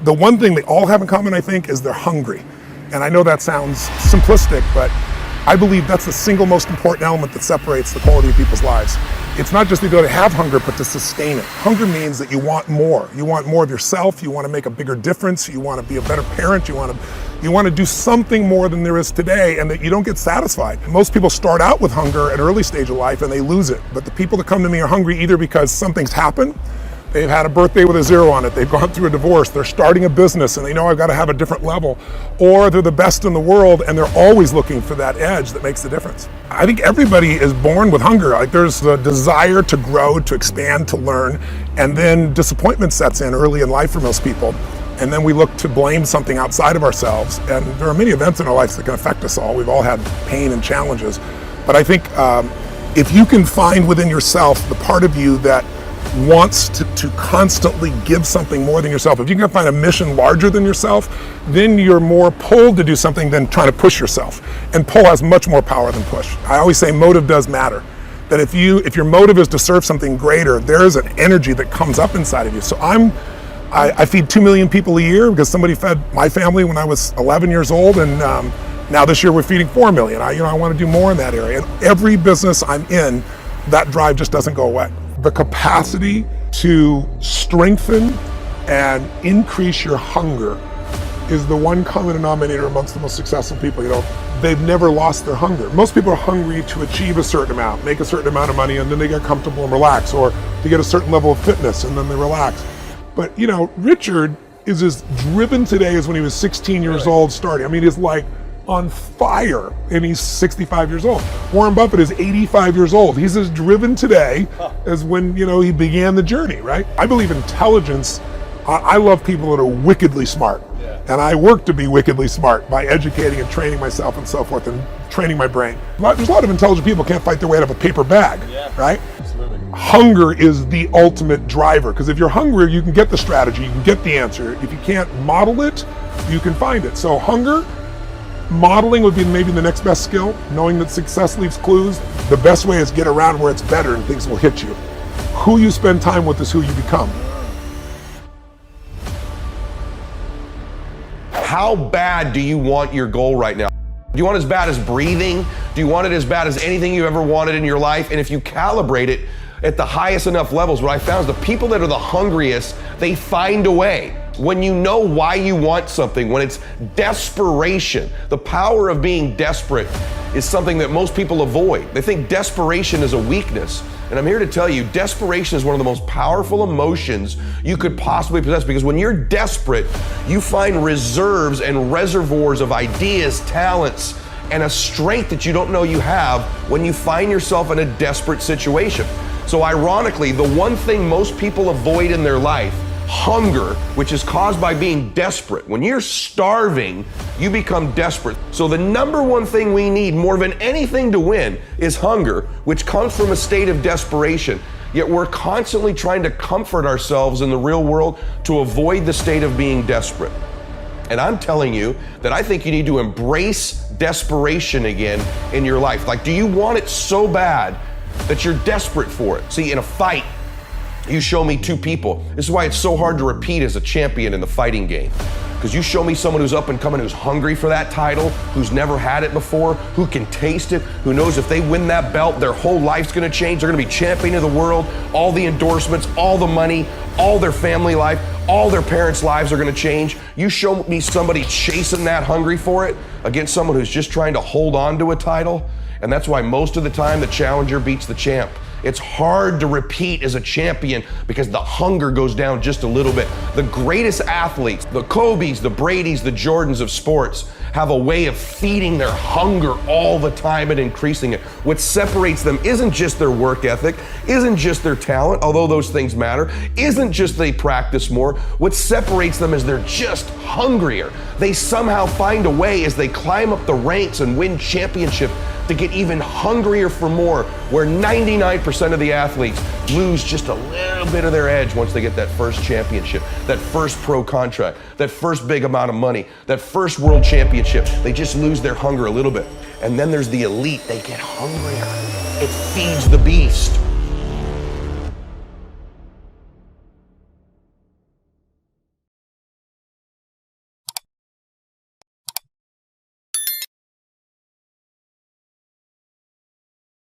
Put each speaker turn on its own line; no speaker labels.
the one thing they all have in common, I think, is they're hungry. And I know that sounds simplistic, but I believe that's the single most important element that separates the quality of people's lives. It's not just the ability to have hunger, but to sustain it. Hunger means that you want more. You want more of yourself. You want to make a bigger difference. You want to be a better parent. You want to do something more than there is today, and that you don't get satisfied. Most people start out with hunger at an early stage of life and they lose it. But the people that come to me are hungry either because something's happened, they've had a birthday with a 0 on it, they've gone through a divorce, they're starting a business and they know I've got to have a different level, or they're the best in the world and they're always looking for that edge that makes the difference. I think everybody is born with hunger. Like, there's the desire to grow, to expand, to learn, and then disappointment sets in early in life for most people. And then we look to blame something outside of ourselves. And there are many events in our lives that can affect us all. We've all had pain and challenges. But I think if you can find within yourself the part of you that wants to constantly give something more than yourself, if you can find a mission larger than yourself, then you're more pulled to do something than trying to push yourself. And pull has much more power than push. I always say motive does matter. That if your motive is to serve something greater, there is an energy that comes up inside of you. So I feed 2 million people a year because somebody fed my family when I was 11 years old, and now this year we're feeding 4 million. I want to do more in that area. And every business I'm in, that drive just doesn't go away. The capacity to strengthen and increase your hunger is the one common denominator amongst the most successful people. They've never lost their hunger. Most people are hungry to achieve a certain amount, make a certain amount of money, and then they get comfortable and relax, or to get a certain level of fitness and then they relax. But Richard is as driven today as when he was 16 years old starting. I mean, he's like on fire, and he's 65 years old. Warren Buffett is 85 years old. He's as driven today as when, he began the journey, right? I believe intelligence. I love people that are wickedly smart. Yeah. And I work to be wickedly smart by educating and training myself and so forth, and training my brain. There's a lot of intelligent people who can't fight their way out of a paper bag, right? Absolutely. Hunger is the ultimate driver, because if you're hungry, you can get the strategy, you can get the answer. If you can't model it, you can find it. So hunger, modeling would be maybe the next best skill. Knowing that success leaves clues. The best way is get around where it's better and things will hit you. Who you spend time with is who you become.
How bad do you want your goal right now? Do you want it as bad as breathing? Do you want it as bad as anything you ever wanted in your life? And if you calibrate it at the highest enough levels, what I found is the people that are the hungriest, they find a way. When you know why you want something, when it's desperation, the power of being desperate is something that most people avoid. They think desperation is a weakness. And I'm here to tell you, desperation is one of the most powerful emotions you could possibly possess, because when you're desperate, you find reserves and reservoirs of ideas, talents, and a strength that you don't know you have when you find yourself in a desperate situation. So ironically, the one thing most people avoid in their life, hunger, which is caused by being desperate. When you're starving, you become desperate. So the number one thing we need more than anything to win is hunger, which comes from a state of desperation. Yet we're constantly trying to comfort ourselves in the real world to avoid the state of being desperate. And I'm telling you that I think you need to embrace desperation again in your life. Like, do you want it so bad that you're desperate for it? See, in a fight, you show me two people. This is why it's so hard to repeat as a champion in the fighting game. Because you show me someone who's up and coming, who's hungry for that title, who's never had it before, who can taste it, who knows if they win that belt, their whole life's gonna change. They're gonna be champion of the world, all the endorsements, all the money, all their family life, all their parents' lives are gonna change. You show me somebody chasing that, hungry for it, against someone who's just trying to hold on to a title. And that's why most of the time the challenger beats the champ. It's hard to repeat as a champion because the hunger goes down just a little bit. The greatest athletes, the Kobes, the Bradys, the Jordans of sports, have a way of feeding their hunger all the time and increasing it. What separates them isn't just their work ethic, isn't just their talent, although those things matter, isn't just they practice more. What separates them is they're just hungrier. They somehow find a way as they climb up the ranks and win championship to get even hungrier for more, where 99% of the athletes lose just a little bit of their edge once they get that first championship, that first pro contract, that first big amount of money, that first world championship. They just lose their hunger a little bit. And then there's the elite. They get hungrier. It feeds the beast.